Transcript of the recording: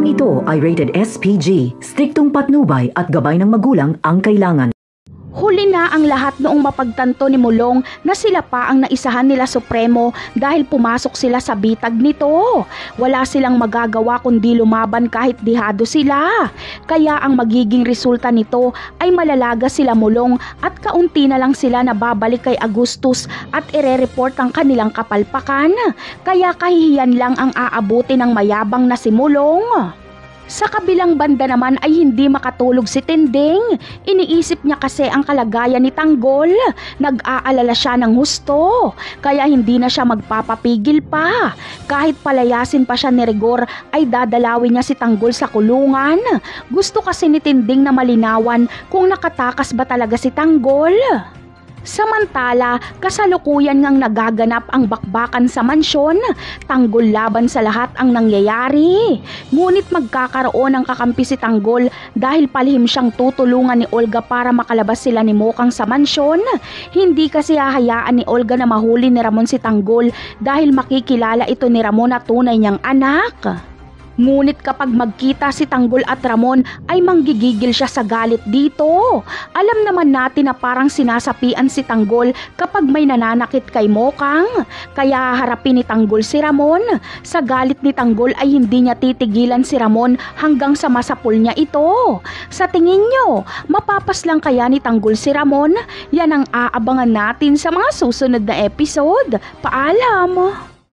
Programang ito ay rated SPG, striktong patnubay at gabay ng magulang ang kailangan. Huli na ang lahat noong mapagtanto ni Mulong na sila pa ang naisahan nila Supremo dahil pumasok sila sa bitag nito. Wala silang magagawa kundi lumaban kahit dihado sila. Kaya ang magiging resulta nito ay malalaga sila Mulong at kaunti na lang sila na babalik kay Agustus at ire-report ang kanilang kapalpakan. Kaya kahihiyan lang ang aabuti ng mayabang na si Mulong. Sa kabilang banda naman ay hindi makatulog si Tinding. Iniisip niya kasi ang kalagayan ni Tanggol. Nag-aalala siya ng husto, kaya hindi na siya magpapapigil pa. Kahit palayasin pa siya ni Rigor ay dadalawin niya si Tanggol sa kulungan. Gusto kasi ni Tinding na malinawan kung nakatakas ba talaga si Tanggol. Samantala, kasalukuyan ngang nagaganap ang bakbakan sa mansyon. Tanggol laban sa lahat ang nangyayari. Ngunit magkakaroon ng kakampi si Tanggol dahil palihim siyang tutulungan ni Olga para makalabas sila ni Mokang sa mansyon. Hindi kasi hahayaan ni Olga na mahuli ni Ramon si Tanggol dahil makikilala ito ni Ramon na tunay niyang anak. Ngunit kapag magkita si Tanggol at Ramon ay manggigigil siya sa galit dito. Alam naman natin na parang sinasapian si Tanggol kapag may nananakit kay Mokang. Kaya harapin ni Tanggol si Ramon. Sa galit ni Tanggol ay hindi niya titigilan si Ramon hanggang sa masapul niya ito. Sa tingin nyo, mapapas lang kaya ni Tanggol si Ramon? Yan ang aabangan natin sa mga susunod na episode. Paalam!